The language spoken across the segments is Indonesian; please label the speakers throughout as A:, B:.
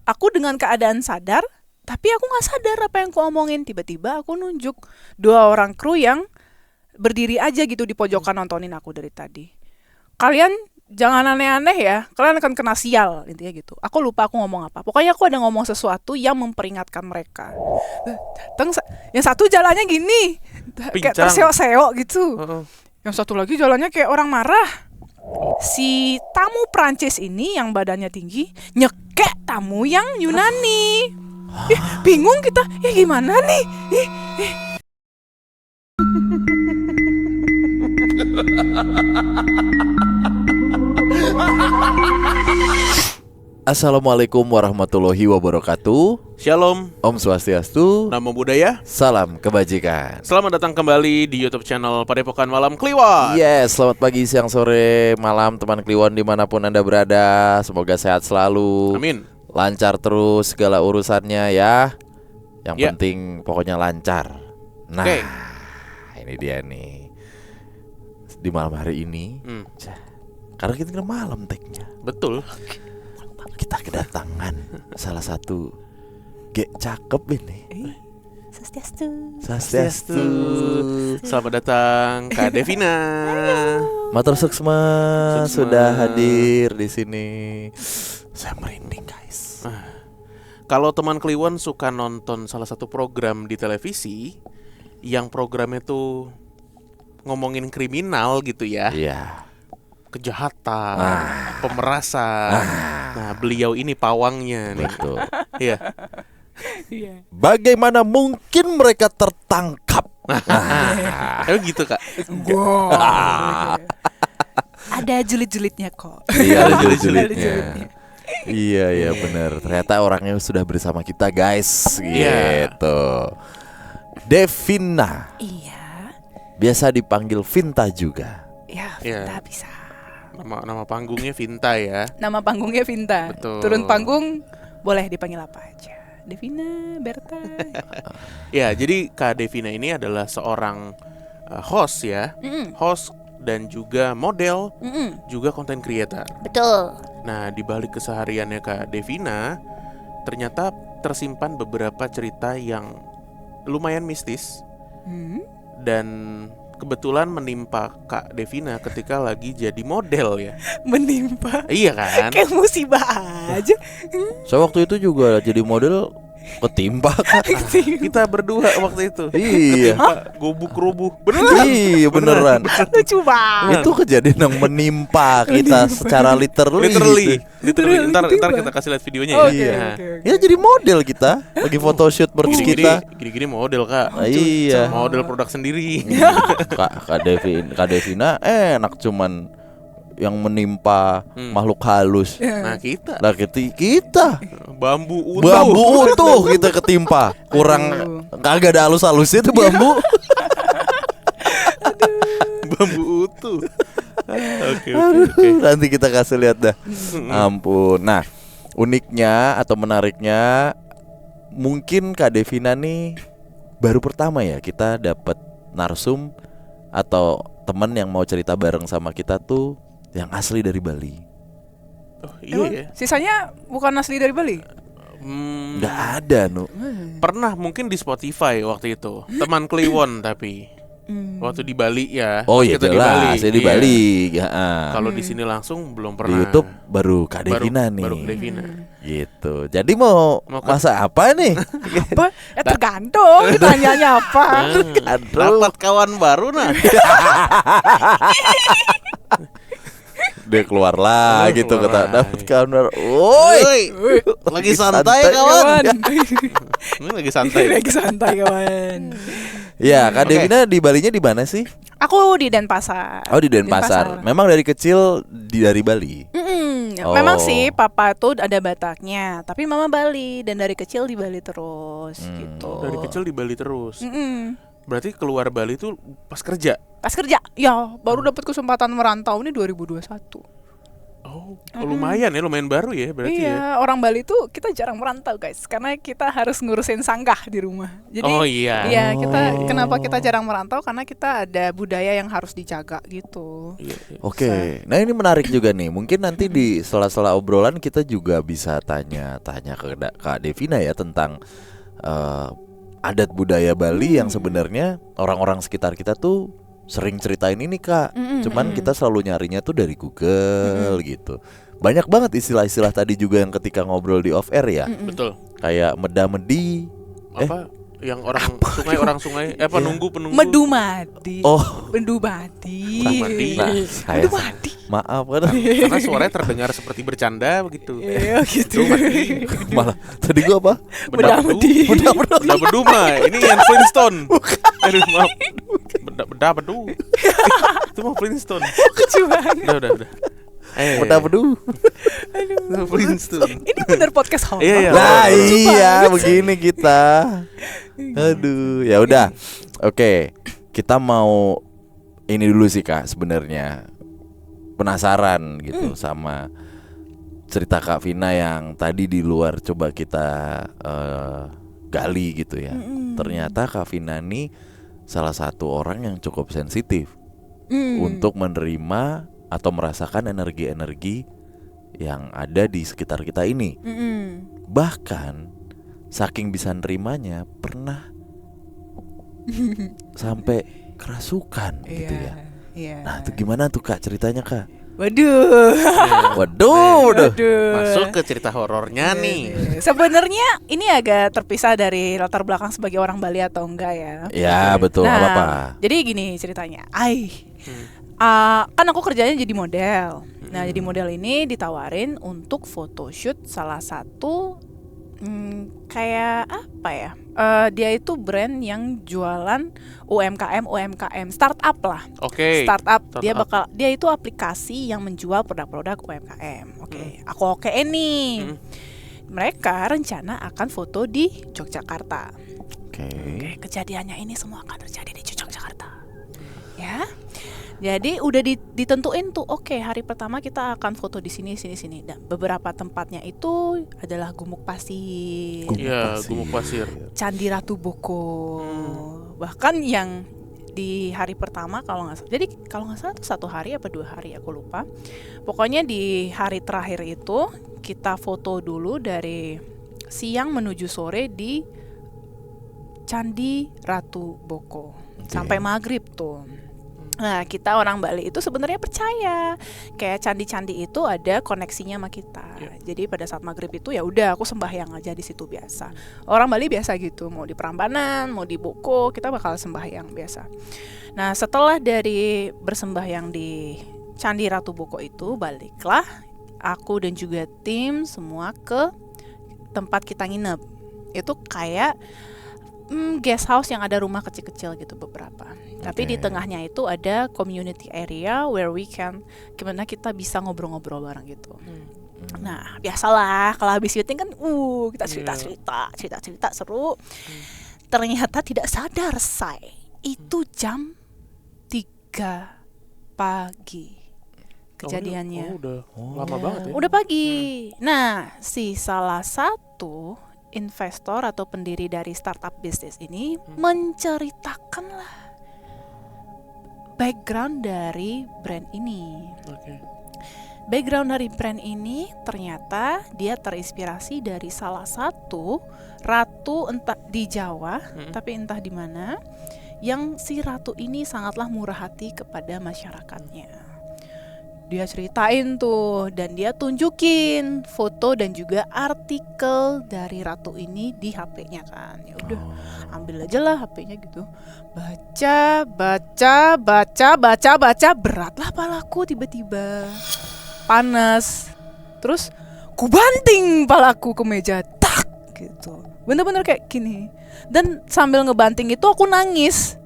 A: aku dengan keadaan sadar, tapi aku nggak sadar apa yang aku omongin. Tiba-tiba aku nunjuk 2 orang kru yang berdiri aja gitu di pojokan nontonin aku dari tadi. Kalian jangan aneh-aneh ya, kalian akan kena sial, intinya gitu. Aku lupa aku ngomong apa. Pokoknya aku ada ngomong sesuatu yang memperingatkan mereka. Yang satu jalannya gini, kayak
B: Pincang.
A: terseok-seok gitu.
B: Heeh.
A: Yang satu lagi jalannya kayak orang marah. Si tamu Prancis ini yang badannya tinggi nyekek tamu yang Yunani. Bingung kita, ya gimana nih?
C: Assalamualaikum warahmatullahi wabarakatuh.
B: Shalom,
C: Om Swastiastu.
B: namo buddhaya.
C: Salam kebajikan.
B: Selamat datang kembali di YouTube channel Padepokan Malam Kliwon.
C: Yes, selamat pagi, siang, sore, malam teman Kliwon dimanapun Anda berada. Semoga sehat selalu,
B: Amin.
C: lancar terus segala urusannya ya. Yang
B: Ya.
C: penting pokoknya lancar. Nah,
B: Oke.
C: ini dia nih. Di malam hari ini, karena kita kena malam tag-nya,
B: Betul.
C: kita kedatangan salah satu cakep ini. Swastiastu.
B: Selamat datang Kak Devina.
C: Matur suksma sudah hadir di sini. Saya merinding, guys.
B: Kalau teman Kliwon suka nonton salah satu program di televisi yang programnya tuh ngomongin kriminal gitu ya,
C: Iya.
B: kejahatan, pemerasan. Nah, beliau ini pawangnya nih.
C: Betul.
B: Iya.
C: Bagaimana mungkin mereka tertangkap?
B: Emang gitu, Kak.
A: Ada julid-julidnya kok.
C: Iya, ada
A: Ada
C: julid-julidnya.
A: julid-julidnya.
C: Iya, benar. Ternyata orangnya sudah bersama kita, guys.
B: Iya.
C: Gitu. Devina,
A: Iya,
C: biasa dipanggil Vinta juga.
A: ya
B: Iya.
A: Vinta bisa.
B: Nama panggungnya Vinta ya.
A: Nama panggungnya Vinta.
B: Betul.
A: Turun panggung boleh dipanggil apa aja. Devina, Berta.
B: Ya, jadi Kak Devina ini adalah seorang host ya. Host dan juga model, juga content creator.
A: Betul.
B: Nah, di balik kesehariannya Kak Devina, ternyata tersimpan beberapa cerita yang lumayan mistis dan kebetulan menimpa Kak Devina ketika lagi jadi model ya.
A: Menimpa.
B: Iya kan?
A: Kayak musibah aja.
C: Saya waktu itu juga jadi model ketimpa, Kak.
B: Kita berdua waktu itu.
C: Iya.
B: Ketimpa gobuk rubuh. Beneran?
C: Iya, beneran.
A: Lucu banget.
C: Itu kejadian yang menimpa kita secara literally.
B: Literally.
C: Gitu.
B: Ntar kita kasih lihat videonya
A: Oke,
B: ya.
C: Iya.
A: oke.
C: Ya jadi model kita lagi photoshoot merch kita.
B: Gini-gini model, Kak.
C: Iya.
B: Model produk sendiri.
C: Kak Devina enak cuman yang menimpa makhluk halus.
B: Nah, kita
C: Lah kita
B: bambu utuh.
C: bambu utuh kita ketimpa. Kurang kagak ada halus-halusnya tuh bambu.
B: Bambu utuh. Oke.
C: Nanti kita kasih lihat dah. Ampun. Nah, uniknya atau menariknya mungkin Kak Devina nih baru pertama ya kita dapat narsum atau teman yang mau cerita bareng sama kita tuh yang asli dari Bali.
B: Oh, iya
A: Emang
B: ya.
A: sisanya bukan asli dari Bali?
C: Nggak ada, Nu.
B: Pernah mungkin di Spotify waktu itu. Teman Kliwon tapi waktu di Bali ya.
C: Oh
B: Pas
C: iya
B: kita
C: jelas, saya di
B: Iya.
C: Bali. Ya,
B: Kalau di sini langsung belum
C: di
B: pernah.
C: YouTube baru Kak Devina nih.
B: Baru Devina.
C: Gitu. Jadi mau
B: Mau ke-
C: masak apa nih?
A: Apa? Ya tergantung ditanyanya apa.
B: Dapat kawan baru nah.
C: Dia keluar lagi tuh
B: keluar
C: kata
B: lagi.
C: dapat kawan. Woi.
B: Lagi santai kawan. Ini lagi santai.
A: Lagi santai kawan.
C: Ya, Kak
B: Oke.
C: Devina di Balinya di mana sih?
A: Aku di Denpasar.
C: Oh, di Denpasar. Memang dari kecil dari Bali. Oh.
A: Memang sih papa tuh ada Bataknya, tapi mama Bali dan dari kecil di Bali terus gitu.
B: Dari kecil di Bali terus.
A: Mm-mm.
B: Berarti keluar Bali tuh pas kerja.
A: Pas kerja, ya baru dapat kesempatan merantau ini 2021.
B: Oh, lumayan ya, lumayan baru ya berarti ya.
A: Iya, orang Bali tuh kita jarang merantau guys, karena kita harus ngurusin sanggah di rumah. Jadi,
B: Oh iya.
A: iya kenapa kita jarang merantau? Karena kita ada budaya yang harus dijaga gitu.
B: Iya, iya.
C: Oke, nah ini menarik juga nih. Mungkin nanti di sela-sela obrolan kita juga bisa tanya-tanya ke Kak Devina ya tentang adat budaya Bali yang sebenarnya orang-orang sekitar kita tuh sering ceritain ini Kak. Cuman kita selalu nyarinya tuh dari Google gitu. Banyak banget istilah-istilah tadi juga yang ketika ngobrol di off air ya.
B: Betul.
C: Kayak meda-medi.
B: Apa yang orang sungai penunggu
A: Medumadi.
C: Oh.
A: Medumadi.
B: Medumadi.
C: Nah, saya
A: Medumadi.
C: maaf kan.
B: Karena suaranya terdengar seperti bercanda begitu.
A: Iya gitu.
C: Malah tadi gua apa?
A: Medamedi.
B: Beda beduma. Ini yang Flintstone. Aduh, maaf. Beda bedu. Itu mah Flintstone.
A: Lucu banget.
B: Udah.
C: Meda-bedu.
A: Aduh.
B: Flintstone.
A: Ini bener podcast horor.
B: Iya.
C: Lah
A: Lucu
C: iya
A: banget.
C: begini kita. Aduh, ya udah. Oke, kita mau ini dulu sih Kak sebenarnya. Penasaran gitu sama cerita Kak Vina yang tadi di luar coba kita gali gitu ya. Ternyata Kak Vina ini salah satu orang yang cukup sensitif untuk menerima atau merasakan energi-energi yang ada di sekitar kita ini. Bahkan saking bisa nerimanya pernah sampai kerasukan gitu ya.
A: Iya.
C: Nah, itu gimana tuh Kak ceritanya Kak?
A: Waduh.
C: Waduh.
B: Masuk ke cerita horornya nih.
A: Sebenarnya ini agak terpisah dari latar belakang sebagai orang Bali atau enggak ya.
C: Ya, betul,
A: Nah,
C: apa-apa.
A: Jadi gini ceritanya. Kan aku kerjanya jadi model. Nah, jadi model ini ditawarin untuk photoshoot salah satu kayak apa ya? Dia itu brand yang jualan UMKM startup lah.
B: Oke.
A: Startup. Dia itu aplikasi yang menjual produk-produk UMKM. Oke. Aku okein nih. Mereka rencana akan foto di Yogyakarta.
C: Oke.
A: Kejadiannya ini semua akan terjadi di Yogyakarta. Ya. Jadi udah ditentuin tuh, oke, hari pertama kita akan foto di sini. Dan beberapa tempatnya itu adalah Gumuk Pasir,
B: Iya, Gumuk Pasir.
A: Candi Ratu Boko. Bahkan yang di hari pertama kalau nggak salah itu 1 hari apa 2 hari aku lupa. Pokoknya di hari terakhir itu kita foto dulu dari siang menuju sore di Candi Ratu Boko sampai maghrib tuh. Nah, kita orang Bali itu sebenarnya percaya kayak candi-candi itu ada koneksinya sama kita. Jadi pada saat maghrib itu ya udah aku sembahyang aja di situ biasa. Orang Bali biasa gitu, mau di Prambanan, mau di Boko, kita bakal sembahyang biasa. Nah, setelah dari bersembahyang di Candi Ratu Boko itu, baliklah aku dan juga tim semua ke tempat kita nginep. Itu kayak guest house yang ada rumah kecil-kecil gitu beberapa. Tapi di tengahnya itu ada community area where gimana kita bisa ngobrol-ngobrol bareng gitu. Nah, biasalah kalau habis syuting kan kita cerita seru. Ternyata tidak sadar itu jam 3 pagi kejadiannya.
B: Udah lama banget ya.
A: Udah pagi. Nah, si salah satu investor atau pendiri dari startup bisnis ini menceritakanlah background dari brand ini. Background dari brand ini ternyata dia terinspirasi dari salah satu ratu entah di Jawa, tapi entah di mana, yang si ratu ini sangatlah murah hati kepada masyarakatnya. Dia ceritain tuh dan dia tunjukin foto dan juga artikel dari ratu ini di HP-nya kan. Ya udah, ambil aja lah HP-nya gitu. Baca, beratlah palaku tiba-tiba. Panas. Terus kubanting palaku ke meja, tak gitu. Bener-bener kayak gini. Dan sambil ngebanting itu aku nangis.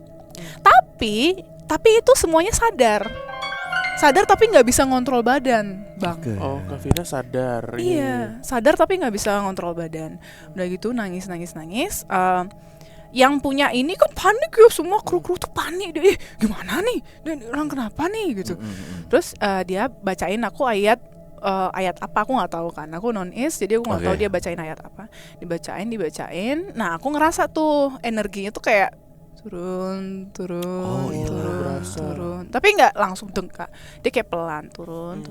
A: Tapi itu semuanya sadar tapi nggak bisa ngontrol badan, Bang.
B: Oh, Kak Vina sadar.
A: Iya, sadar tapi nggak bisa ngontrol badan. Udah gitu nangis. Yang punya ini kan panik ya, semua kru tuh panik. Gimana nih? Dan orang kenapa nih gitu. Terus dia bacain aku ayat ayat apa, aku nggak tahu kan, aku non-is, jadi aku nggak tahu
C: Oke.
A: dia bacain ayat apa, dibacain. Nah aku ngerasa tuh energinya tuh kayak turun,
C: Oh, iya,
B: berasa.
A: tapi nggak langsung dengkak, dia kayak pelan turun.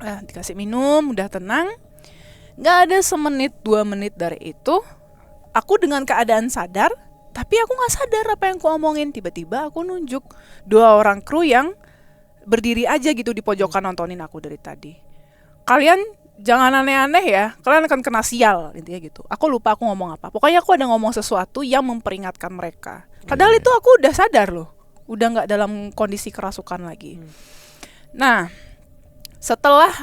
A: Dikasih minum, udah tenang. Nggak ada semenit 2 menit dari itu, aku dengan keadaan sadar, tapi aku nggak sadar apa yang aku omongin. Tiba-tiba aku nunjuk 2 orang kru yang berdiri aja gitu di pojokan nontonin aku dari tadi. Kalian jangan aneh-aneh ya, kalian akan kena sial, intinya gitu. Aku lupa aku ngomong apa. Pokoknya aku ada ngomong sesuatu yang memperingatkan mereka. Padahal itu aku udah sadar loh, udah nggak dalam kondisi kerasukan lagi. Nah, setelah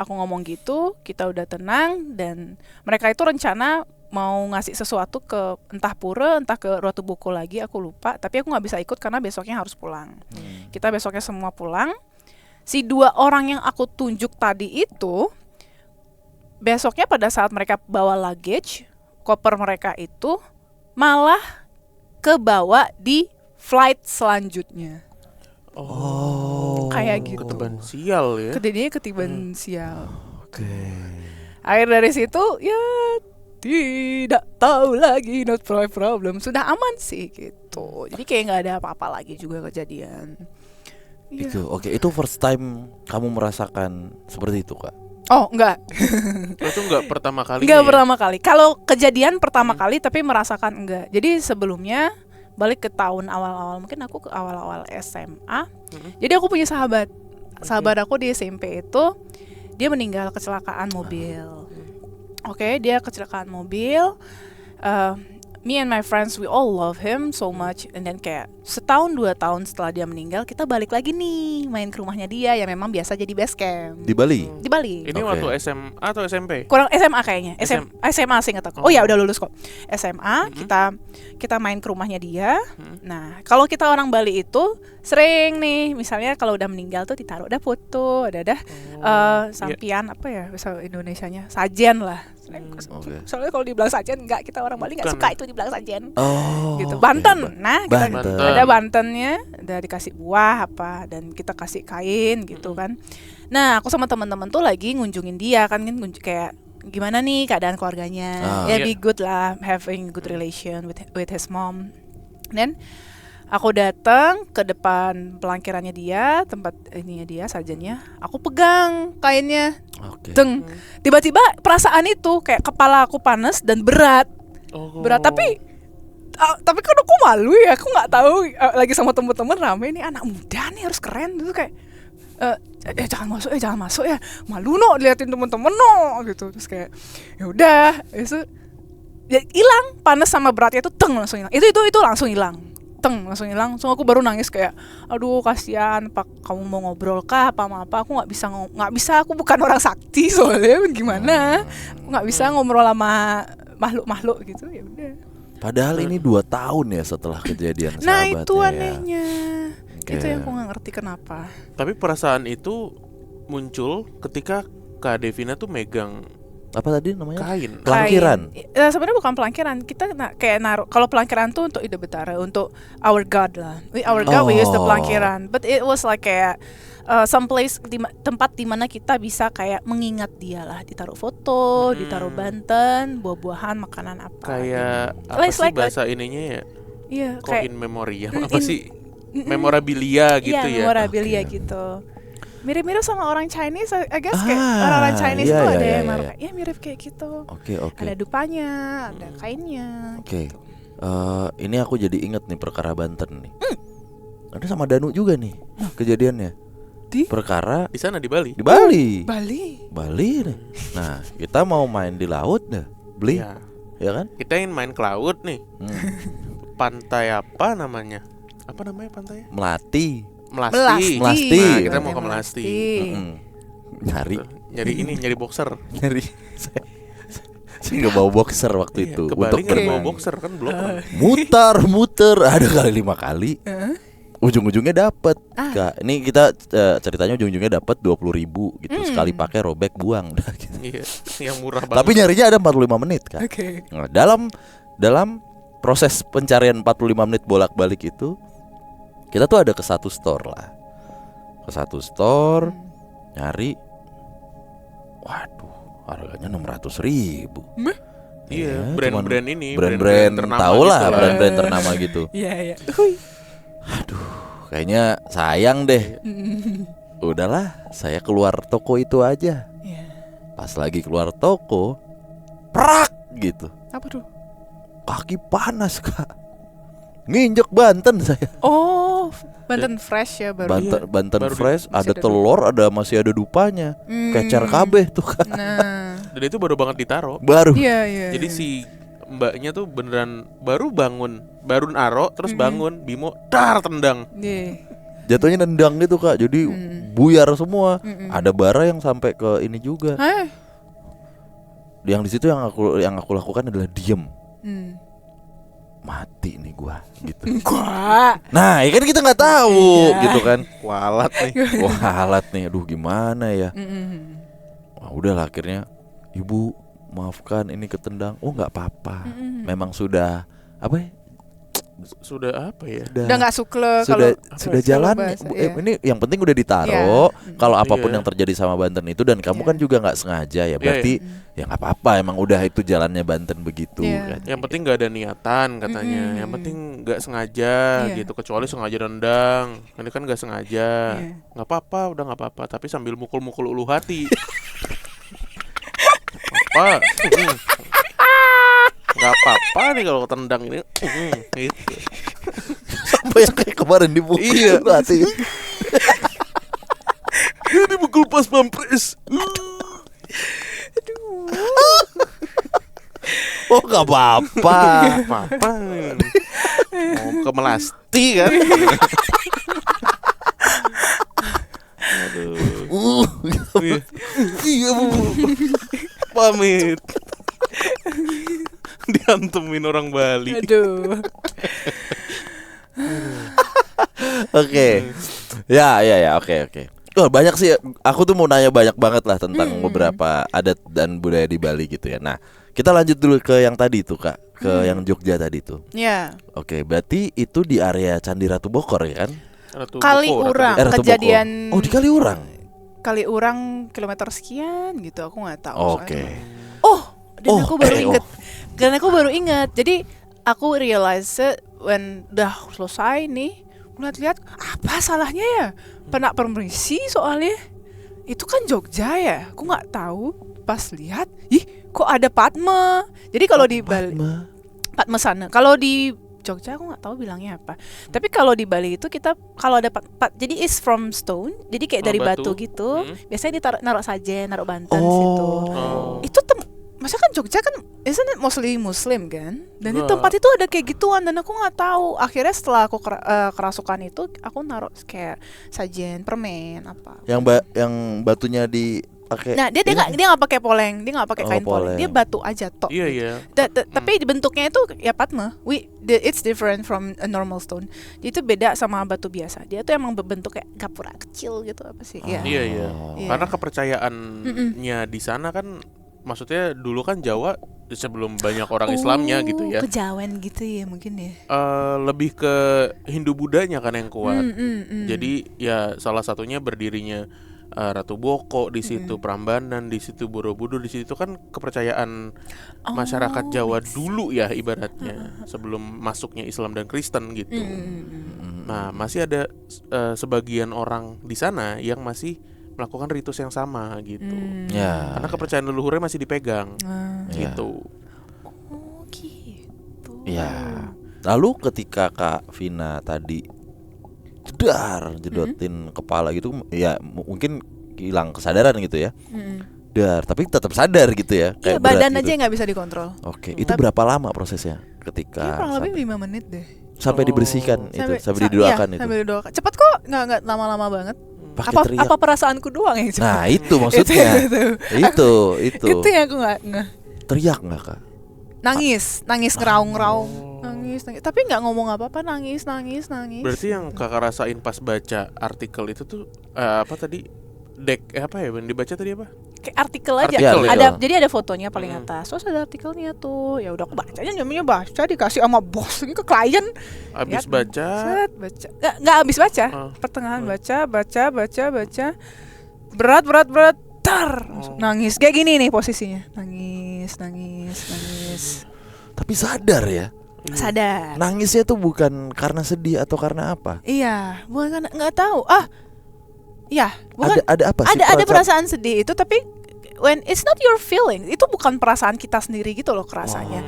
A: aku ngomong gitu, kita udah tenang dan mereka itu rencana mau ngasih sesuatu ke entah pura, entah ke Ratu Buko lagi, aku lupa. Tapi aku nggak bisa ikut karena besoknya harus pulang. Kita besoknya semua pulang. Si 2 orang yang aku tunjuk tadi itu, besoknya pada saat mereka bawa luggage, koper mereka itu malah kebawa di flight selanjutnya.
C: Oh.
A: Kayak gitu.
B: Keteban sial ya.
A: Kejadiannya ketiban sial.
C: Oke.
A: Akhir dari situ ya tidak tahu lagi, not my problem. Sudah aman sih gitu. Jadi kayak nggak ada apa-apa lagi juga kejadian. Iya.
C: Itu oke, itu first time kamu merasakan seperti itu, Kak?
A: Oh enggak,
B: Itu nggak pertama kali.
A: enggak pertama kali. Kalau kejadian pertama kali tapi merasakan enggak. Jadi sebelumnya balik ke tahun awal-awal, mungkin aku ke awal-awal SMA. Jadi aku punya sahabat aku di SMP itu, dia meninggal kecelakaan mobil. Oke, dia kecelakaan mobil. Me and my friends, we all love him so much. And then kayak setahun 2 tahun setelah dia meninggal, kita balik lagi nih main ke rumahnya dia yang memang biasa jadi base camp
C: Di Bali?
A: di Bali.
B: Ini
C: Oke.
B: waktu SMA atau SMP?
A: Kurang SMA kayaknya. SMA sih nggak tahu. Oh ya udah lulus kok. SMA kita main ke rumahnya dia. Nah kalau kita orang Bali itu sering nih, misalnya kalau udah meninggal tuh ditaruh ada foto, ada sampian apa ya bahasa Indonesianya, sajen lah.
C: Oke.
A: Soalnya kalau dibilang sajen nggak, kita orang Bali nggak
B: Bukan.
A: suka itu dibilang sajen.
C: Oh.
A: Gitu.
C: oke.
A: Banten. Nah, kita
C: Banten.
A: ada Bantennya, udah dikasih buah apa dan kita kasih kain gitu kan. Nah, aku sama teman-teman tuh lagi ngunjungin dia kan kayak gimana nih keadaan keluarganya. Ya
B: Iya.
A: be good lah, having good relation with his mom. Dan aku datang ke depan pelangkirannya dia, tempat ininya dia, sarjannya. Aku pegang kainnya.
C: Oke.
A: Deng. Tiba-tiba perasaan itu kayak kepala aku panas dan berat.
B: Oh.
A: Berat tapi kan aku malu ya, aku nggak tahu lagi sama temen-temen rame nih anak muda nih harus keren gitu kayak jangan masuk ya, malu no diliatin temen-temen no gitu. Terus kayak ya udah itu ya hilang, panas sama beratnya itu langsung hilang, itu langsung hilang, langsung hilang. Langsung aku baru nangis kayak aduh kasihan, Pak, kamu mau ngobrol kah apa aku nggak bisa, aku bukan orang sakti soalnya gimana, aku nggak bisa ngobrol sama makhluk gitu. Ya udah.
C: Padahal ini 2 tahun ya setelah kejadian
A: Nah
C: sahabatnya
A: itu
C: ya.
A: anehnya.
C: Oke.
A: Itu yang aku gak ngerti kenapa.
B: Tapi perasaan itu muncul ketika Kak Devina tuh megang
C: Apa tadi namanya?
B: kain.
C: Pelangkiran.
A: Ya, sebenarnya bukan pelangkiran. Kita kayak naruh. Kalau pelangkiran tuh untuk Ida Betara, untuk our God lah. Our God we use the
C: Oh.
A: pelangkiran. But it was like kayak some place tempat dimana kita bisa kayak mengingat dia lah. Ditaruh foto, ditaruh Banten, buah-buahan, makanan apa.
B: Kayak
A: gitu.
B: apa sih
A: Like
B: bahasa ininya ya?
A: Iya,
B: Kok
A: kayak
B: in memoriam apa sih? Memorabilia gitu
A: iya,
B: ya.
A: memorabilia
C: Oke.
A: gitu. Mirip-mirip sama orang Chinese, I guess kayak
C: Ah,
A: orang-orang Chinese
C: iya,
A: tuh
C: iya,
A: ada
C: iya,
A: yang naruh
C: iya.
A: kayak, ya mirip kayak gitu.
C: Oke.
A: Ada dupanya, ada kainnya.
C: Oke.
A: Gitu.
C: Ini aku jadi inget nih perkara Banten nih. Ada sama Danu juga nih kejadiannya.
A: Di?
C: Perkara
B: Di sana di Bali.
C: di Bali.
A: Bali.
C: Nih. Nah, kita mau main di laut dah. Beli,
B: Ya.
C: ya kan?
B: Kita ingin main ke laut nih. Pantai apa namanya? Apa namanya pantainya?
C: Melati.
B: Melasti.
C: Melasti.
B: Nah, kita
C: Pantai
B: mau ke Melasti.
C: Nyari
B: Tuh, nyari boxer.
C: nyari. Saya nggak bawa boxer waktu
B: Iya,
C: itu
B: ke
C: untuk
B: Bali nggak bawa
C: berenang.
B: boxer kan belum.
C: Muter ada kali 5 kali. Ujung-ujungnya dapet Kak. Ini kita ceritanya ujung-ujungnya dapet 20.000 gitu. Sekali pakai robek buang dah gitu.
B: Iya, yang murah banget.
C: Tapi nyarinya ada 45 menit Kak.
A: Oke.
C: Nah, dalam proses pencarian 45 menit bolak-balik itu, kita tuh ada ke satu store lah. Ke satu store, nyari, waduh, harganya 600.000.
B: Iya,
C: cuman
B: brand-brand ini,
C: brand-brand
B: ternama
C: tau lah,
B: gitu.
C: brand-brand ternama gitu.
A: Iya, iya.
C: Kayaknya sayang deh. Udahlah, saya keluar toko itu aja.
A: Iya.
C: Pas lagi keluar toko, prak gitu.
A: Apa tuh?
C: Kaki panas, Kak. Nginjek Banten saya.
A: Oh, Banten fresh ya baru.
C: Banten
B: baru
C: fresh,
A: masih
C: ada
A: ada
C: telur, masih ada dupanya. Kecer kabeh tuh, Kak.
A: Nah,
B: Dan itu baru banget ditaro.
C: Baru.
A: iya, iya.
B: Jadi si mbaknya tuh beneran baru bangun, baru naro terus bangun, Bimo dar tendang.
A: Iya.
C: Jatuhnya nendang gitu, Kak. Jadi buyar semua. Ada bara yang sampai ke ini juga.
A: Hah?
C: Yang di situ yang aku lakukan adalah diem. Mati nih gua gitu.
A: Gua.
C: Nah, ya kan kita nggak tahu
A: Iya.
C: gitu kan.
B: Kualat nih.
C: Wah, alat nih. Aduh, gimana ya? Wah, udahlah akhirnya, Ibu maafkan ini ketendang. Oh, nggak apa-apa. Memang sudah apa ya?
B: Sudah apa ya?
A: Udah nggak sukle
C: sudah
A: kalau
C: sudah
A: kalau
C: jalan.
A: bahasa, iya.
C: Ini yang penting udah ditaro. Kalau apapun
B: Iya.
C: yang terjadi sama Banten itu dan kamu kan juga nggak sengaja ya. Berarti ya nggak apa-apa. Emang udah itu jalannya Banten begitu.
A: Iya.
C: Kan.
B: Yang penting nggak ada niatan katanya. Yang penting nggak sengaja
A: Iya.
B: gitu. Kecuali sengaja nendang. Ini kan nggak sengaja.
A: Iya.
B: Nggak apa-apa, udah nggak apa-apa. Tapi sambil mukul-mukul ulu hati. Apa? Nggak apa-apa nih kalau ketendang ini. Gitu.
C: Sampai yang kayak kemarin dipukul.
B: Iya.
C: Hati.
B: Dia dipukul pas pampres.
C: Oh, nggak apa-apa.
B: Apa-apa. Mau ke Melasti kan? Aduh. Iya, Bu. Pamit. Diantemin orang Bali.
A: Aduh.
C: Oke. Ya, oke. Oh, banyak sih. Aku tuh mau nanya banyak banget lah tentang beberapa adat dan budaya di Bali gitu ya. Nah, kita lanjut dulu ke yang tadi tuh, Kak. Ke yang Jogja tadi tuh.
A: Ya.
C: Oke, berarti itu di area Candi Ratu Bokor ya kan?
B: Ratu
A: Kaliurang.
C: Ratu Boko.
A: Kejadian
C: Oh, di Kaliurang.
A: Kaliurang kilometer sekian gitu, aku nggak tahu.
C: Oke.
A: soalnya. Oh, dan
C: Oh,
A: aku baru
C: eh,
A: inget. Dan aku baru inget. Jadi aku realize it when udah selesai nih, lihat-lihat apa salahnya ya? Penak permisi soalnya. Itu kan Jogja ya. Aku nggak tahu. Pas lihat, ih, kok ada Padma. Jadi kalau di Bali, Padma sana. Kalau di Jogja aku nggak tahu bilangnya apa. Tapi kalau di Bali itu kita kalau ada jadi is from stone. Jadi kayak dari batu gitu. Biasanya naruh sajen, naruh banten situ. Itu masa kan Jogja kan isn't it mostly Muslim kan? Dan di tempat itu ada kayak gituan dan aku nggak tahu. Akhirnya setelah aku kerasukan itu, aku naruh kayak sajen, permen apa.
C: Yang batunya dipakai.
A: Nah dia nggak pakai poleng, dia nggak pakai kain poleng, dia batu aja tok.
B: Iya, iya.
A: Tapi bentuknya itu ya Padma. It's different from a normal stone. Dia itu beda sama batu biasa. Dia tuh emang berbentuk kayak gapura kecil gitu apa sih? Iya.
B: Iya, iya.
A: Iya.
B: Karena kepercayaannya di sana kan, maksudnya dulu kan Jawa sebelum banyak orang Islamnya gitu ya.
A: Kejawen gitu ya mungkin ya.
B: Lebih ke Hindu Budanya kan yang kuat. Jadi ya salah satunya berdirinya Ratu Boko di situ, Prambanan di situ, Borobudur di situ kan kepercayaan masyarakat Jawa dulu ya ibaratnya sebelum masuknya Islam dan Kristen gitu. Nah, masih ada sebagian orang di sana yang masih melakukan ritus yang sama gitu.
C: Ya.
B: Karena kepercayaan leluhurnya masih dipegang. Gitu.
A: Oh gitu.
C: Ya. Lalu ketika Kak Vina tadi jedotin kepala gitu, ya mungkin hilang kesadaran gitu ya. Tapi tetap sadar gitu ya.
A: Iya,
C: Kayak berat
A: badan
C: gitu.
A: aja nggak bisa dikontrol.
C: Oke, itu berapa lama prosesnya ketika
A: Iya, kurang lebih 5 menit deh.
C: sampai dibersihkan itu, sampai didoakan itu.
A: Sampai didoakan. Cepet kok, nggak lama-lama banget.
C: Pakai
A: Apa
C: teriak.
A: apa perasaanku doang yang cepet?
C: Nah, itu maksudnya. itu.
A: Itu yang aku nggak.
C: Teriak nggak, Kak?
A: Nangis ngeraung-ngeraung, nangis. Tapi nggak ngomong apa-apa, nangis.
B: Berarti yang Kakak rasain pas baca artikel itu tuh apa tadi? Apa ya? Yang dibaca tadi apa?
A: Kayak artikel aja.
B: Artikel ya?
A: Ada, jadi ada fotonya paling atas. Terus ada artikelnya tuh. Ya udah aku bacanya, namanya baca dikasih sama bos ini ke klien.
B: Abis
A: Lihat,
B: baca
A: baca. Nggak habis baca. Pertengahan baca. berat, tar, nangis kayak gini nih posisinya, nangis.
C: Tapi sadar ya.
A: Sadar.
C: Nangisnya tuh bukan karena sedih atau karena apa?
A: Iya, bukan nggak tahu. Iya, bukan.
C: Ada apa sih?
A: Ada perasaan sedih itu, tapi when it's not your feeling, itu bukan perasaan kita sendiri gitu loh kerasanya.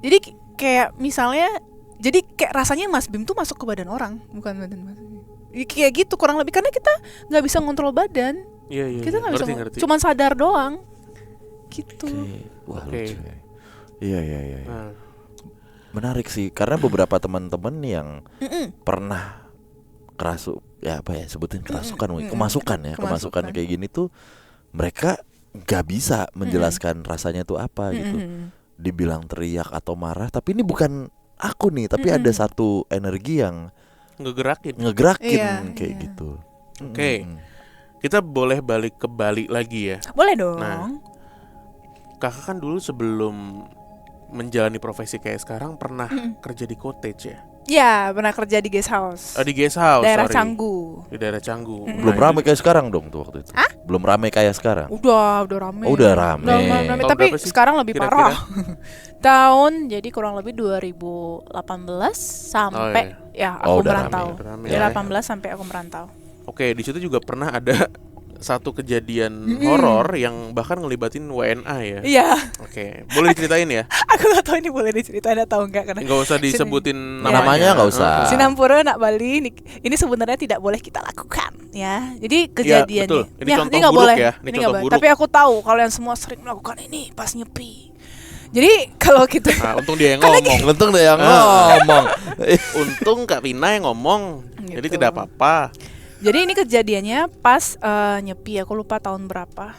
A: Jadi kayak misalnya, jadi kayak rasanya Mas Bim tuh masuk ke badan orang, bukan badan Mas Bim. Kayak gitu kurang lebih, karena kita nggak bisa ngontrol badan.
B: Iya.
A: Kita nggak bisa,
B: Ngerti.
A: cuman sadar doang. Gitu.
C: Wah,
B: Oke.
C: lucu ya. Iya.
B: Nah,
C: Menarik sih, karena beberapa teman-teman yang pernah sebutin kemasukan kayak gini tuh, mereka nggak bisa menjelaskan rasanya tuh apa gitu. Dibilang teriak atau marah, tapi ini bukan aku nih, tapi ada satu energi yang
B: ngegerakin.
A: Iya.
C: Kayak gitu.
B: Oke. Kita boleh balik ke Bali lagi ya.
A: Boleh dong.
B: Nah, kakak kan dulu sebelum menjalani profesi kayak sekarang pernah kerja di cottage ya?
A: Ya, pernah kerja di guest house.
B: Di guest house,
A: Daerah
B: sorry.
A: Canggu.
B: Di daerah Canggu.
C: Belum ramai kayak sekarang dong tuh waktu itu. Belum ramai kayak sekarang.
A: Udah rame.
C: Oh, udah rame.
B: Tahun
A: Tapi
B: berapa sih
A: sekarang lebih
B: kira-kira?
A: parah. Tahun jadi kurang lebih 2018 sampai aku
C: udah
A: merantau.
B: rame.
A: Dari
B: Ya.
A: 18 sampai aku merantau.
B: Oke, di situ juga pernah ada satu kejadian horor yang bahkan ngelibatin WNA ya.
A: Iya,
B: Oke, boleh diceritain ya?
A: aku nggak tahu ini boleh diceritain atau enggak karena
B: Nggak usah disebutin
C: Namanya nggak usah.
A: Sinampura nak Bali ini sebenarnya tidak boleh kita lakukan ya. Jadi kejadiannya
B: betul. Ini contoh
A: nggak
B: buruk
A: boleh.
B: ya. Ini
A: Ini
B: contoh
A: nggak boleh.
B: buruk.
A: Tapi aku tahu kalian semua sering melakukan ini pas nyepi. Jadi kalau kita
B: Nah, untung dia yang ngomong.
C: Untung deh yang ngomong.
B: Untung Kak Vina yang ngomong. Jadi
A: Gitu.
B: tidak apa-apa.
A: Jadi ini kejadiannya pas nyepi, aku lupa tahun berapa.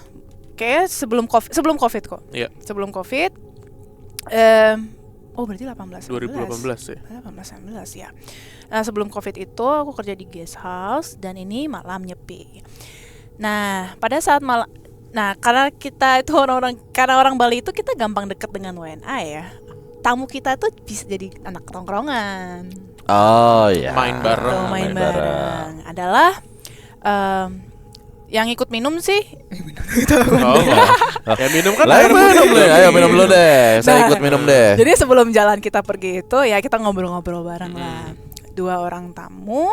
A: Kayak sebelum COVID kok.
B: Iya.
A: Sebelum COVID. Berarti 18
B: 2018 ya.
A: 18-19 ya. Nah, sebelum COVID itu aku kerja di guest house dan ini malam nyepi. Nah, pada saat malam, karena kita itu karena orang Bali itu kita gampang deket dengan WNA ya. Tamu kita itu bisa jadi anak tongkrongan.
C: Oh ya.
B: Main bareng.
A: Main bareng. Adalah yang ikut minum sih.
B: Ya minum kan
C: Lah,
B: air
C: minum
B: putih.
C: deh. Ayo minum dulu deh. Saya ikut minum deh.
A: Jadi sebelum jalan kita pergi itu ya kita ngobrol-ngobrol bareng lah. 2 orang tamu.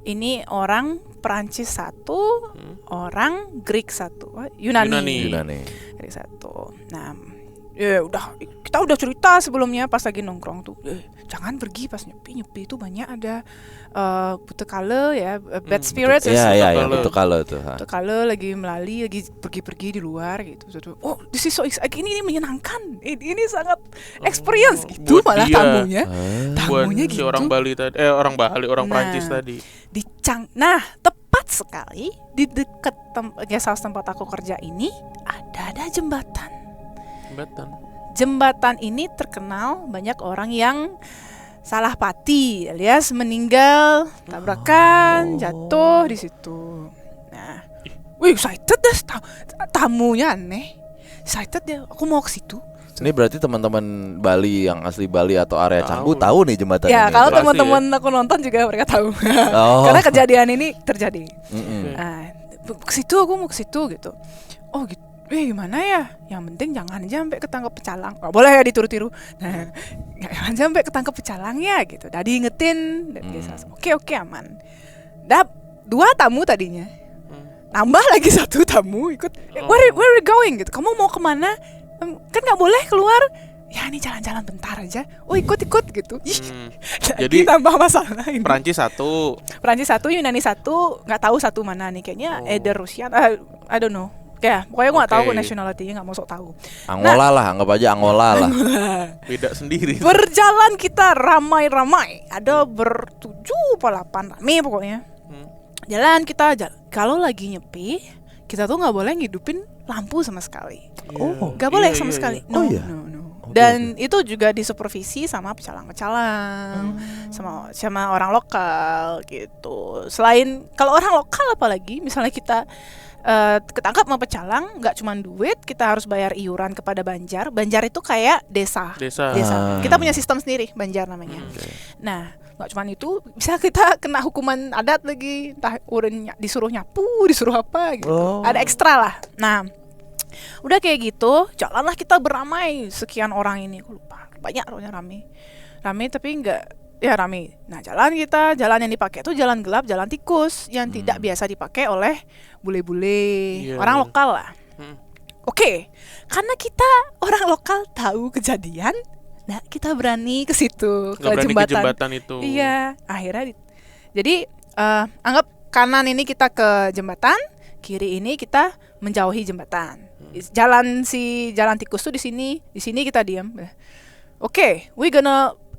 A: Ini orang Perancis 1, orang Greek 1, Yunani. Greek 1. Nah, kita udah cerita sebelumnya pas lagi nongkrong tuh. Jangan pergi pas nyepi itu banyak ada putekale ya, bad spirits.
C: Iya, betul kalau tuh.
A: Putekale lagi pergi-pergi di luar gitu. Oh, this is so exciting. Ini menyenangkan. Ini sangat experience gitu
B: buat
A: malah
B: dia.
A: tamunya.
B: Buat
A: Tamunya
B: si
A: gitu.
B: orang Prancis tadi.
A: Nah, tepat sekali di dekat guest house tempat aku kerja ini ada jembatan. Jembatan ini terkenal banyak orang yang salah pati, alias meninggal, tabrakan, jatuh di situ. Nah, excited deh, tamunya aneh. Excited deh, aku mau ke situ.
C: Ini berarti teman-teman Bali yang asli Bali atau area Canggu tahu nih jembatan
A: Ya,
C: ini.
A: kalau
B: Pasti
A: teman-teman aku nonton juga mereka tahu.
C: Oh.
A: Karena kejadian ini terjadi.
B: Nah,
A: Aku mau ke situ gitu. Oh gitu. Gimana ya? Yang penting jangan sampai ketangkep pecalang. Gak boleh ya ditiru-tiru. Nah, jangan sampai ketangkep pecalang ya gitu. Tadi ingetin. Oke, aman. 2 tamu tadinya. Nambah lagi 1 tamu ikut. Where are we going gitu? Kamu mau kemana? Kan nggak boleh keluar. Ya ini jalan-jalan bentar aja. Oh ikut gitu.
B: Jadi
A: tambah masalah ini.
B: Perancis 1.
A: Perancis 1, Yunani 1, nggak tahu 1 mana nih. Kayaknya either Rusia, I don't know. Ya, pokoknya gue nggak tahu nationality-nya, nggak mau sok tahu.
C: Angola lah, anggap aja Angola lah.
B: Beda sendiri.
A: Berjalan kita ramai-ramai, ada 7 atau 8 rame pokoknya. Jalan kita, kalau lagi nyepi, kita tuh nggak boleh ngidupin lampu sama sekali.
C: Oh,
A: Nggak boleh
B: Iya,
A: sama
B: iya,
A: sekali.
C: Oh, iya?
A: No. Dan itu juga disupervisi sama pecalang-pecalang, sama orang lokal gitu. Selain kalau orang lokal apalagi, misalnya kita ketangkap sama pecalang, nggak cuma duit, kita harus bayar iuran kepada Banjar. Banjar itu kayak desa. Kita punya sistem sendiri, Banjar namanya. Nah, nggak cuma itu, bisa kita kena hukuman adat lagi, entah urin disuruh nyapu, disuruh apa gitu. Ada ekstra lah. Nah, udah kayak gitu, jalanlah kita beramai sekian orang ini. Aku lupa, banyak orangnya rame tapi enggak. Ya rame. Nah jalan yang dipakai itu jalan gelap, jalan tikus yang tidak biasa dipakai oleh bule-bule, orang lokal lah. Oke, karena kita orang lokal tahu kejadian, nah kita berani ke situ, ke jembatan
B: itu.
A: Iya, akhirnya jadi anggap kanan ini kita ke jembatan, kiri ini kita menjauhi jembatan. Jalan tikus tuh di sini kita diam. Oke,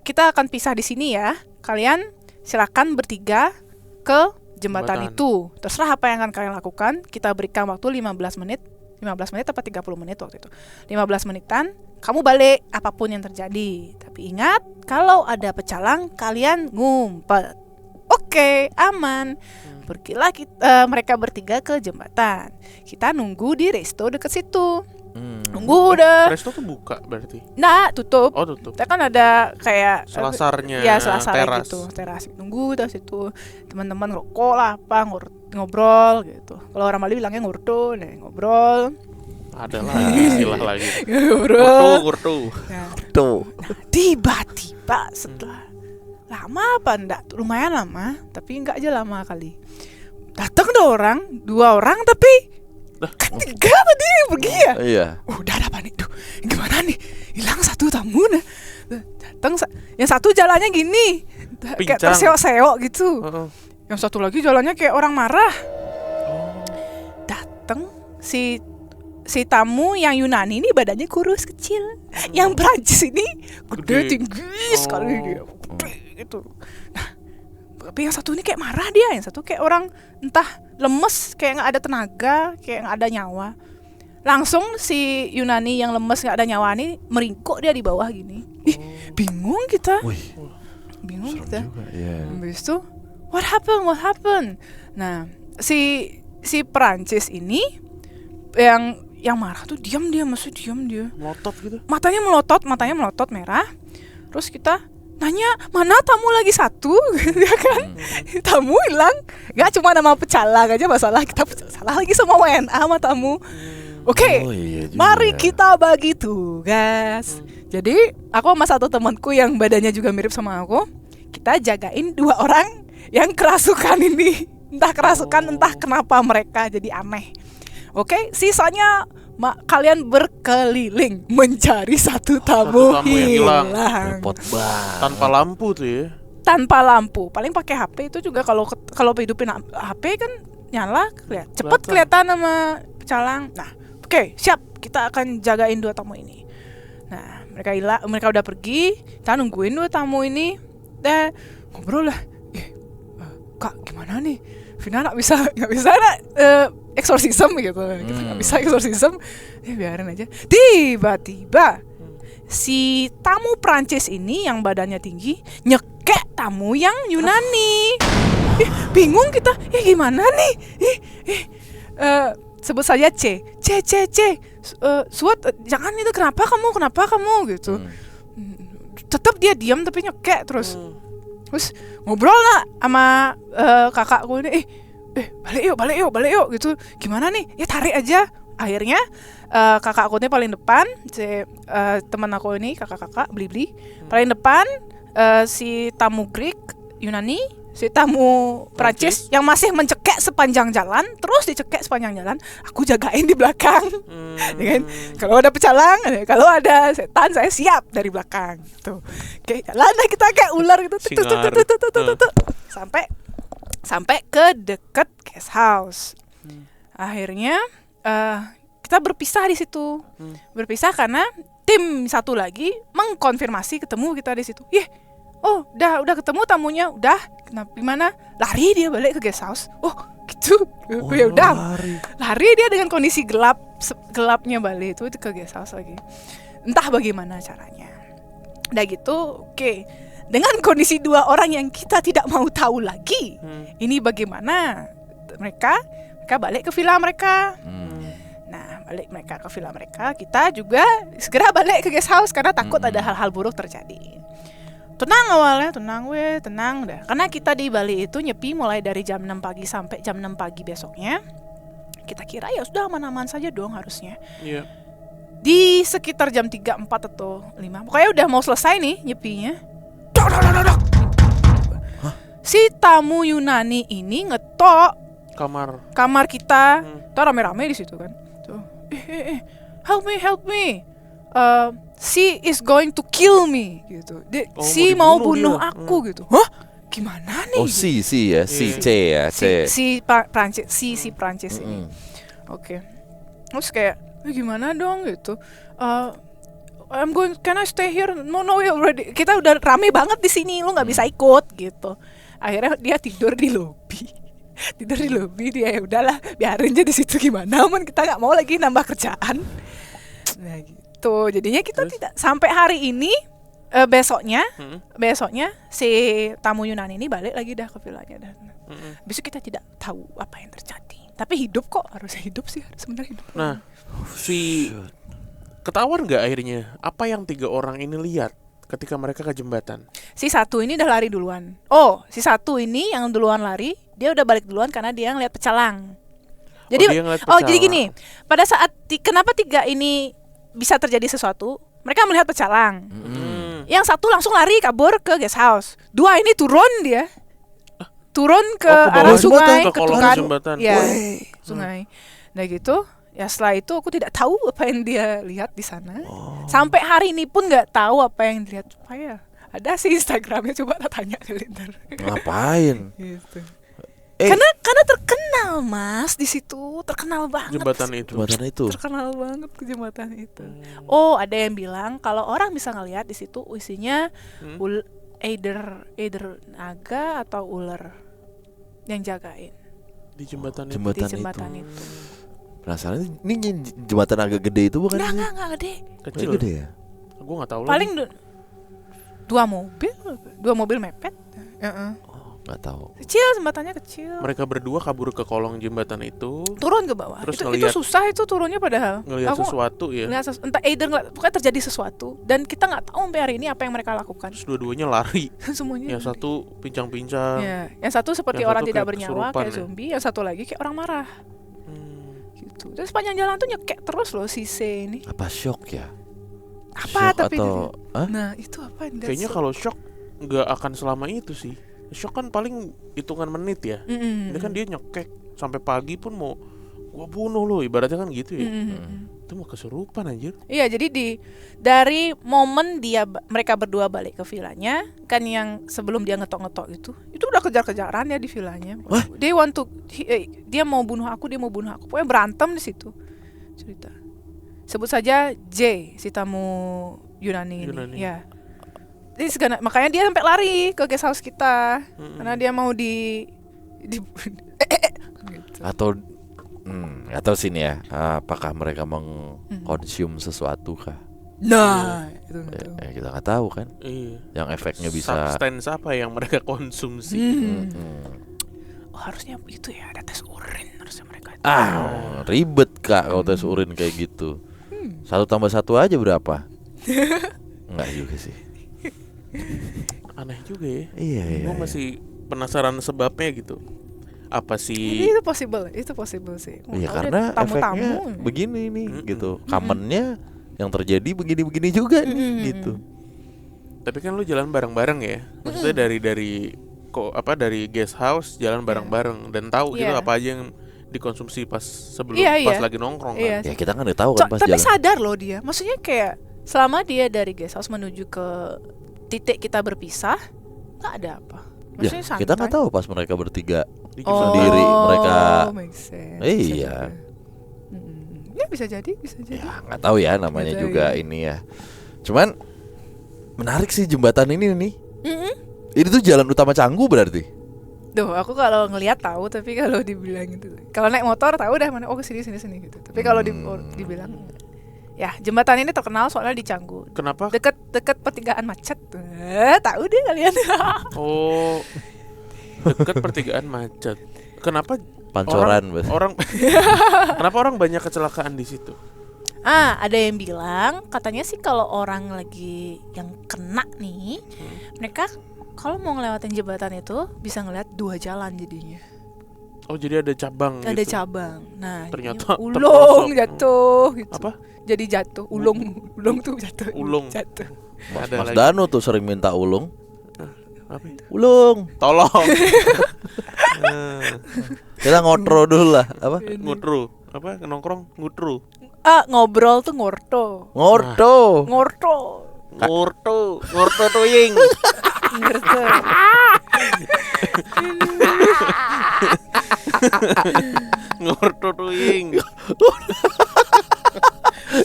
A: kita akan pisah di sini ya. Kalian silakan bertiga ke jembatan itu. Terserah apa yang akan kalian lakukan. Kita berikan waktu 15 menit apa 30 menit waktu itu. 15 menitan, kamu balik apapun yang terjadi. Tapi ingat, kalau ada pecalang kalian ngumpet. Oke, aman. Pergilah mereka bertiga ke jembatan. Kita nunggu di resto dekat situ. Nunggu udah.
B: Resto tuh buka berarti?
A: Nah, tutup.
B: Oh, tutup.
A: Kita kan ada kayak
B: selasarnya.
A: Ya, selasar gitu, teras. Nunggu udah situ. Teman-teman rokok lah apa, ngobrol gitu. Kalau orang Bali bilangnya ngurtu, ngobrol.
B: Ada lah istilah lagi. Ngurtu.
A: Nah, tiba-tiba setelah lama apa enggak? Lumayan lama, tapi enggak aja lama kali. Datang dua orang tapi ketiga tadi pergi ya?
C: Iya.
A: Udah ada panik tuh. Gimana nih? Hilang satu tamu nah. Datang yang satu jalannya gini. Kayak terseok-seok gitu. Yang satu lagi jalannya kayak orang marah. Datang si tamu yang Yunani ini badannya kurus kecil. Yang Prancis ini gede tinggi sekali dia. Gitu. Nah, tapi yang satu ini kayak marah dia, yang satu kayak orang entah lemes, kayak nggak ada tenaga, kayak nggak ada nyawa. Langsung si Yunani yang lemes nggak ada nyawa ini meringkuk dia di bawah gini. Bingung kita. Bingung kita. Habis itu, what happened? Nah, si Prancis ini yang marah tuh diam dia.
B: Melotot gitu.
A: Matanya melotot merah. Terus kita nanya, mana tamu lagi satu? Ya kan? Tamu hilang. Gak cuma nama pecalang aja masalah, kita salah lagi sama WNA sama tamu. Oke, mari kita bagi tugas. Jadi aku sama satu temanku yang badannya juga mirip sama aku, kita jagain dua orang yang kerasukan ini. Entah kerasukan, entah kenapa mereka jadi aneh. Oke, sisanya kalian berkeliling mencari satu tamu yang hilang.
C: Repot banget.
B: Tanpa lampu tuh ya.
A: Tanpa lampu, paling pakai HP itu juga kalau hidupin HP kan nyala, cepet kelihatan sama pecalang. Nah, oke, siap, kita akan jagain dua tamu ini. Nah, mereka udah pergi, kita nungguin dua tamu ini. Ngobrol lah. Kak, gimana nih? Vina nggak bisa eksorsisme gitu. Kita nggak bisa eksorsisme, biarin aja. Tiba-tiba si tamu Prancis ini yang badannya tinggi nyekek tamu yang Yunani. Bingung kita, gimana nih? Sebut saja C. Suat, jangan itu, kenapa kamu gitu. Tetap dia diam tapi nyekek terus. Terus ngobrol lah sama kakakku ini, balik yuk gitu. Gimana nih? Ya tarik aja. Akhirnya kakakku ini paling depan, teman aku ini kakak beli paling depan, si tamu Greek Yunani, si tamu Prancis yang masih mencekek sepanjang jalan, terus dicekek sepanjang jalan. Aku jagain di belakang, ya kan? Kalau ada pecalang, kalau ada setan, saya siap dari belakang. Tuh, kayak jalan kita kayak ular gitu, sampai ke deket guest house. Akhirnya kita berpisah di situ. Berpisah karena tim satu lagi mengkonfirmasi ketemu kita di situ. Udah ketemu tamunya, udah. Kenapa, gimana? Lari dia balik ke guest house. gitu. Ya udah
C: lari.
A: dia dengan kondisi gelapnya Bali itu ke guest house lagi. Entah bagaimana caranya. Udah gitu, oke. Dengan kondisi 2 orang yang kita tidak mau tahu lagi, ini bagaimana mereka balik ke villa mereka. Nah, balik mereka ke villa mereka, kita juga segera balik ke guest house karena takut ada hal-hal buruk terjadi. Tenang awalnya, tenang dah. Karena kita di Bali itu nyepi mulai dari jam 6 pagi sampai jam 6 pagi besoknya. Kita kira ya sudah aman-aman saja dong harusnya.
B: Iya.
A: Di sekitar jam 3, 4 atau 5, pokoknya udah mau selesai nih nyepinya. Si tamu Yunani ini ngetok kamar kita. Tuh rame-rame di situ kan. Tuh, help me. She is going to kill me gitu. Si mau bunuh aku gitu. Hah? Gimana nih?
C: Oh, si ya, si C ya, C.
A: Si Prancis ini. Oke. Terus kayak gimana dong gitu. Can I stay here? No, already. Kita udah rame banget di sini, lu nggak bisa ikut gitu. Akhirnya dia tidur di lobi. Dia ya udahlah, biarin aja di situ gimana. Aman kita nggak mau lagi nambah kerjaan. Nah gitu. Jadinya kita tidak sampai hari ini. Besoknya si tamu Yunani ini balik lagi dah ke villanya dan besok kita tidak tahu apa yang terjadi. Tapi hidup kok, harusnya hidup sih, sebenarnya hidup.
B: Nah, si ketahuan nggak akhirnya apa yang 3 orang ini lihat ketika mereka ke jembatan?
A: Si satu ini udah lari duluan. Oh, si satu ini yang duluan lari, dia udah balik duluan karena dia ngeliat pecalang. Jadi, jadi gini, pada saat kenapa 3 ini bisa terjadi sesuatu? Mereka melihat pecalang. Yang satu langsung lari kabur ke guest house. 2 ini turun ke arah sungai, ke
B: jembatan.
A: Ya, sungai. Nah gitu. Ya setelah itu aku tidak tahu apa yang dia lihat di sana. Sampai hari ini pun nggak tahu apa yang dilihat. Supaya ada sih Instagramnya, coba tanya ke Linter.
C: Ngapain?
A: Gitu. Karena terkenal Mas di situ, terkenal banget.
B: Jembatan itu.
A: Terkenal banget ke jembatan itu. Oh, ada yang bilang kalau orang bisa ngelihat di situ isinya either naga atau ular yang jagain
B: di jembatan
A: itu.
C: Penasaran ini jembatan agak gede itu bukan?
A: Enggak gede.
B: Kecil.
C: Gede ya?
B: Gue nggak tahu.
A: Paling 2 mobil mepet.
C: Nggak tahu.
A: Kecil, jembatannya kecil.
B: Mereka berdua kabur ke kolong jembatan itu,
A: turun ke bawah.
B: Terus
A: Itu susah itu turunnya padahal.
B: Ngelihat sesuatu ya.
A: Entah pokoknya terjadi sesuatu dan kita nggak tahu sampai hari ini apa yang mereka lakukan.
B: Terus dua-duanya lari.
A: Semuanya.
B: Yang satu pincang-pincang.
A: Ya, yang satu seperti
B: yang
A: orang
B: satu
A: tidak
B: kayak
A: bernyawa kayak zombie, yang satu lagi kayak orang marah. Gitu. Terus sepanjang jalan tuh nyekek terus loh si C ini.
C: Apa shock ya?
A: Apa
C: shock
A: tapi
C: atau
A: nah itu apa?
B: Kayaknya kalau shock nggak akan selama itu sih. Shock kan paling hitungan menit ya. Ini kan dia nyekek sampai pagi pun mau gua bunuh lo, ibaratnya kan gitu ya. Itu mau kesurupan anjir.
A: Iya, jadi dari momen mereka berdua balik ke villanya, kan yang sebelum dia ngetok-ngetok itu udah kejar-kejaran ya di villanya. Dia mau bunuh aku. Pokoknya berantem di situ. Cerita. Sebut saja J, si tamu Yunani. Ini. Ya. Jadi makanya dia sampai lari ke guest house kita. Karena dia mau gitu.
C: Atau sini ya, apakah mereka mengkonsum sesuatu kah?
A: Nah, itu
C: kita nggak tahu kan.
B: Iya.
C: Yang efeknya bisa.
B: Substance apa yang mereka konsumsi?
A: Oh, harusnya itu ya, ada tes urin harusnya mereka.
C: Ribet Kak kalau tes urin kayak gitu. 1 tambah 1 aja berapa? Enggak juga sih.
B: Aneh juga ya.
C: Iya.
B: Gue masih penasaran sebabnya gitu. Apa sih?
A: Itu possible sih.
C: Iya, karena efeknya begini nih gitu. Commonnya yang terjadi begini-begini juga nih gitu.
B: Tapi kan lu jalan bareng-bareng ya. Maksudnya dari guest house jalan bareng-bareng dan tahu gitu apa aja yang dikonsumsi pas pas lagi nongkrong kan.
C: Ya kita kan udah tahu kan pas
A: tapi
C: jalan.
A: sadar loh dia. Maksudnya kayak selama dia dari guest house menuju ke titik kita berpisah, nggak ada apa. Maksudnya santai.
C: Kita nggak tahu pas mereka bertiga sendiri mereka.
A: Make sense.
C: Iya.
A: Ya bisa jadi.
C: Ya nggak tahu ya, namanya juga ini ya. Cuman menarik sih jembatan ini nih. Ini tuh jalan utama Canggu berarti.
A: Duh, aku kalau ngelihat tahu, tapi kalau dibilang gitu, kalau naik motor tahu dah mana. Oh, sini gitu. Tapi kalau dibilang, ya jembatan ini terkenal soalnya di Canggu.
B: Kenapa?
A: Deket pertigaan macet. Tahu deh kalian.
B: Oh, dekat pertigaan macet. Kenapa
C: Pancoran, Bos.
B: orang kenapa orang banyak kecelakaan di situ?
A: Ada yang bilang katanya sih kalau orang lagi yang kena nih, mereka kalau mau ngelewatin jembatan itu bisa ngeliat 2 jalan jadinya.
B: Oh, jadi ada cabang
A: Ada
B: gitu.
A: cabang. Nah,
B: Ternyata
A: ulung
B: terperosok.
A: jatuh gitu.
B: Apa?
A: Jadi jatuh, ulung tuh jatuh.
B: Ulung.
A: Jatuh.
C: Mas
B: Ada lagi.
C: Danu tuh sering minta ulung.
B: Apa itu?
C: Ulung.
B: Tolong.
C: Kita ngotro dulu lah. Apa?
B: Ngutru. Apa? Nongkrong ngutru.
A: Ngobrol tuh ngorto.
C: Ngorto.
A: Ngorto.
B: Ngurtu tuying.
A: Ngorto.
B: Ngurtu tuying.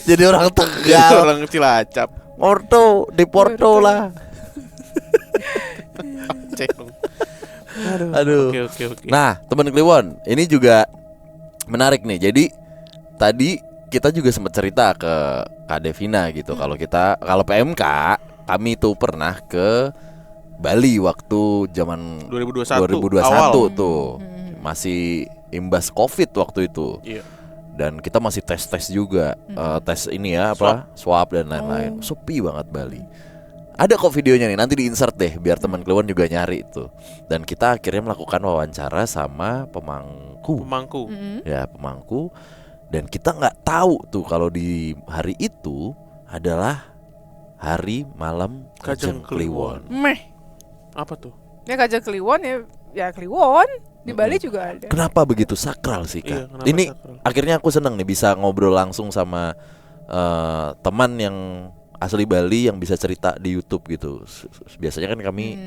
C: Jadi orang Tegal.
B: Orang Cilacap.
C: Ngorto di Porto lah.
B: Cek dong.
C: Aduh.
B: Oke.
C: Nah, teman Kliwon, ini juga menarik nih. Jadi tadi kita juga sempat cerita ke Kak Devina gitu. Kalau PMK, kami tuh pernah ke Bali waktu zaman
B: 2021
C: 2021
B: awal.
C: tuh. Masih imbas Covid waktu itu.
B: Iya.
C: Dan kita masih tes juga. Tes ini ya apa? Swab dan lain-lain. Sepi banget Bali. Ada kok videonya nih, nanti di-insert deh biar teman Kliwon juga nyari itu. Dan kita akhirnya melakukan wawancara sama pemangku. Ya, pemangku. Dan kita nggak tahu tuh kalau di hari itu adalah hari malam Kajeng Kliwon.
B: Apa tuh?
A: Ya Kajeng Kliwon ya Kliwon. Di Bali juga ada.
C: Kenapa begitu sakral sih, Kak?
B: Iya, kenapa
C: Ini
B: sakral?
C: akhirnya aku seneng nih bisa ngobrol langsung sama teman yang asli Bali yang bisa cerita di YouTube gitu. Biasanya kan kami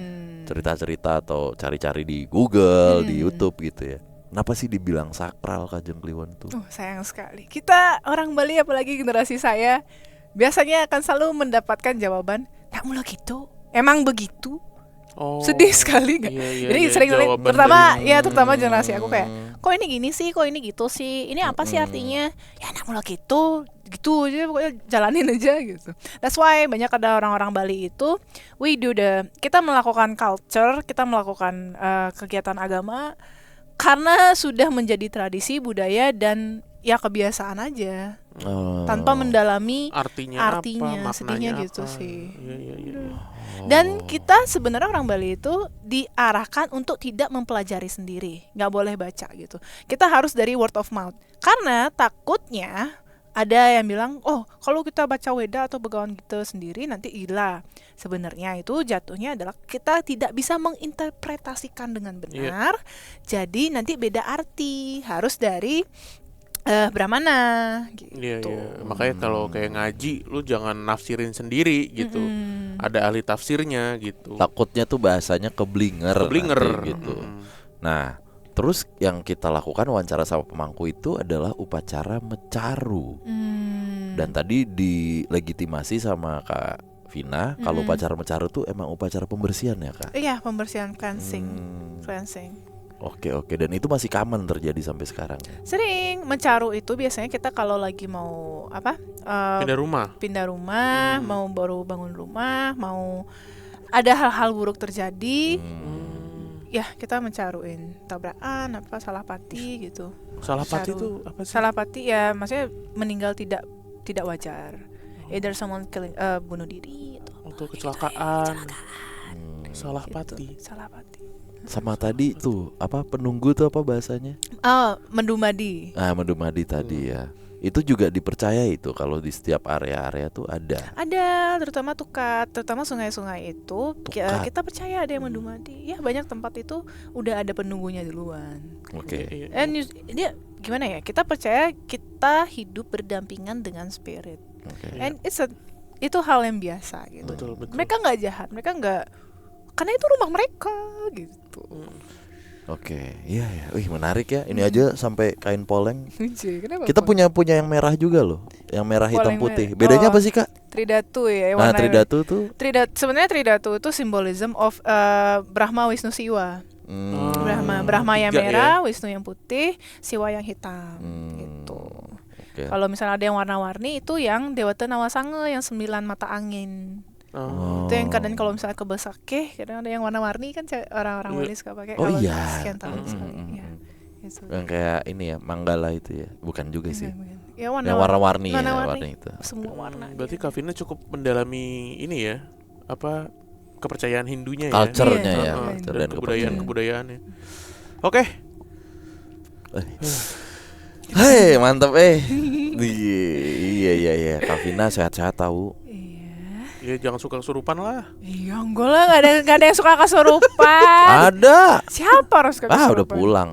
C: cerita-cerita atau cari-cari di Google, di YouTube gitu ya. Kenapa sih dibilang sakral Kajeng Kliwon tuh?
A: Sayang sekali. Kita orang Bali, apalagi generasi saya, biasanya akan selalu mendapatkan jawaban, tak mula gitu. Emang begitu?
B: Oh,
A: Sedih sekali nggak?
B: iya,
A: Jadi
B: iya,
A: sering
B: jawaban
A: terutama generasi aku kayak, kok ini gini sih, kok ini gitu sih, ini apa sih artinya? Ya nak mula gitu aja, pokoknya jalanin aja gitu. That's why banyak ada orang-orang Bali itu, kita melakukan culture, kita melakukan kegiatan agama karena sudah menjadi tradisi budaya dan ya kebiasaan aja, tanpa mendalami
B: artinya
A: artinya,
B: apa,
A: sedihnya
B: maknanya
A: gitu
B: apa.
A: sih.
B: Iya.
A: Dan kita sebenarnya orang Bali itu diarahkan untuk tidak mempelajari sendiri, nggak boleh baca gitu. Kita harus dari word of mouth, karena takutnya ada yang bilang, oh kalau kita baca Weda atau Begawan kita sendiri nanti gila. Sebenarnya itu jatuhnya adalah kita tidak bisa menginterpretasikan dengan benar, jadi nanti beda arti, harus dari Brahmana gitu.
B: Iya. Makanya kalau kayak ngaji, lu jangan nafsirin sendiri gitu. Ada ahli tafsirnya gitu.
C: Takutnya tuh bahasanya keblinger nanti gitu. Nah, terus yang kita lakukan wawancara sama pemangku itu adalah upacara mecaru. Dan tadi dilegitimasi sama Kak Vina, kalau upacara mecaru tuh emang upacara pembersihan ya, Kak?
A: Iya, pembersihan cleansing.
C: Oke, dan itu masih common terjadi sampai sekarang.
A: Sering mencaru itu biasanya kita kalau lagi mau pindah rumah, mau baru bangun rumah, mau ada hal-hal buruk terjadi, ya kita mencaruin tabrakan, salah pati gitu.
B: Salah pati itu apa sih?
A: Salah pati ya maksudnya meninggal tidak wajar. Either someone bunuh diri
B: atau kecelakaan. Salah pati.
C: Sama tadi tuh apa penunggu tuh apa bahasanya?
A: Mendumadi.
C: Mendumadi tadi ya. Itu juga dipercaya itu kalau di setiap area-area tuh ada.
A: Ada, terutama tukat, terutama sungai-sungai itu kita percaya ada yang mendumadi. Ya banyak tempat itu udah ada penunggunya duluan.
C: Oke.
A: And dia gimana ya? Kita percaya kita hidup berdampingan dengan spirit. And itu hal yang biasa gitu.
B: Betul.
A: Mereka nggak jahat, mereka nggak, karena itu rumah mereka gitu.
C: Oke, iya. Wih, menarik ya. Ini aja sampai kain poleng.
A: Kenapa
C: Kita punya yang merah juga loh, yang merah hitam
A: Poleng
C: putih.
A: merah.
C: Bedanya apa sih, Kak?
A: Tridatu ya.
C: Tridatu tuh.
A: Sebenarnya Tridatu itu symbolism of Brahma, Wisnu, Siwa. Brahma yang
B: Tiga
A: merah, Wisnu yang putih, Siwa yang hitam gitu.
C: Oke.
A: Kalau misalnya ada yang warna-warni itu yang Dewata Nawasanga yang 9 mata angin.
B: Oh.
A: Itu yang kadang kalau misalnya ke Besake, kadang ada yang warna-warni kan orang-orang Bali suka pakai.
C: Oh
A: Kalau
C: iya.
A: sekian tahun sekali. Ya. Gitu.
C: Yang kayak ini ya, Manggala itu ya. Bukan juga sih.
A: Ya,
C: Yang warna-warni ya,
A: warna-warni.
C: warna itu.
A: Semua warna.
B: Berarti Kak Vina cukup mendalami ini ya, apa kepercayaan Hindunya
C: Culture-nya
A: Iya,
C: ya,
A: iya.
C: culture
B: dan
C: dan kepercayaan.
B: kebudayaannya. Oke.
C: Hei, mantap Iya, Kak Vina sehat-sehat tahu.
B: Ya jangan suka kesurupan lah.
A: Iya, enggak lah, nggak ada yang suka kesurupan.
C: Ada.
A: Siapa harus suka kesurupan?
C: Udah pulang.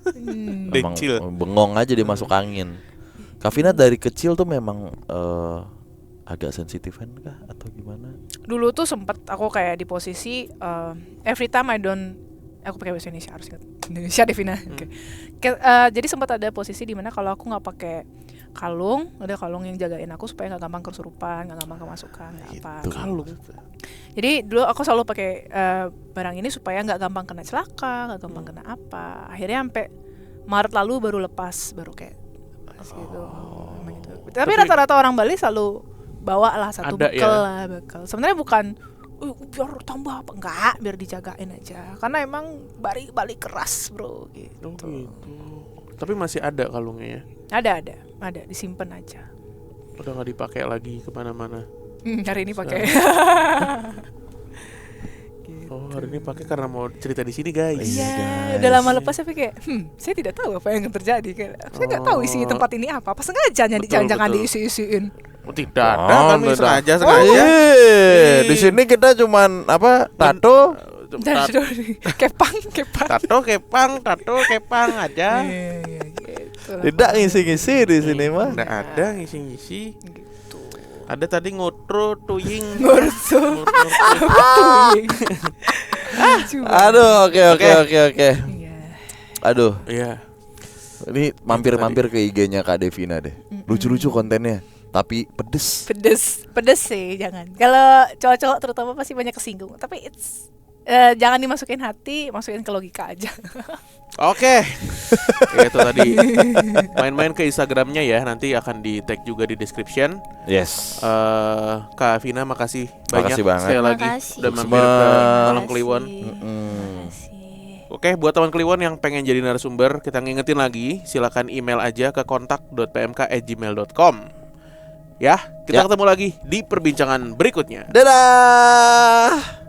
C: Memang
B: Decil.
C: bengong aja dia masuk angin. Kak Vina dari kecil tuh memang agak sensitifan kah atau gimana?
A: Dulu tuh sempet aku kayak di posisi every time aku pakai bahasa Indonesia, harus ingat Indonesia Devina. Oke. Jadi sempat ada posisi di mana kalau aku nggak pakai kalung, ada kalung yang jagain aku supaya nggak gampang kesurupan, nggak gampang kemasukan, nggak apa.
B: Kalung.
A: Jadi dulu aku selalu pakai barang ini supaya nggak gampang kena celaka, nggak gampang kena apa. Akhirnya sampai Maret lalu baru lepas, baru kayak gitu. Emang gitu. Tapi rata-rata orang Bali selalu bawa lah satu
B: Ada
A: bekal
B: ya?
A: lah, bekal. Sebenarnya bukan biar tambah apa, enggak, biar dijagain aja. Karena emang Bali keras, bro, gitu.
B: Oh gitu. Tapi masih ada kalungnya ya.
A: Ada, disimpan aja.
B: Udah nggak dipakai lagi kemana-mana.
A: Hari ini pakai.
B: Oh hari ini pakai karena mau cerita di sini guys.
A: Iya, udah lama lepas tapi kayak, saya tidak tahu apa yang terjadi. Kayak, saya nggak tahu isi tempat ini apa. Pas sengaja jangan
B: betul.
A: diisi-isiin.
B: Oh, tidak ada kami sengaja.
C: Di sini kita cuman apa? Tato.
A: Kepang.
B: Tato kepang aja.
A: Iya, gitu.
C: Tidak ngisi-ngisi di sini mah.
B: Nggak ada ngisi-ngisi.
A: Gitu.
B: Ada tadi ngotro tuying.
A: Ngursu.
C: Aduh, oke.
A: Iya.
C: Aduh,
B: Iya.
C: ini mampir-mampir ke IG-nya Kak Devina deh. Lucu-lucu kontennya, tapi pedes.
A: Pedes sih, jangan. Kalau cowok-cowok terutama pasti banyak kesinggung. Tapi jangan dimasukin hati, masukin ke logika aja.
B: Oke. Itu tadi main-main ke Instagramnya ya. Nanti akan di tag juga di description.
C: Yes.
B: Kak Vina makasih banyak
C: Makasih banget.
B: sekali lagi
D: Makasih.
B: udah mampir ke Malam Kliwon. Oke, buat teman Kliwon yang pengen jadi narasumber, kita ngingetin lagi, silakan email aja ke kontak.pmk@gmail.com. Ya, kita ketemu lagi di perbincangan berikutnya.
C: Dadah.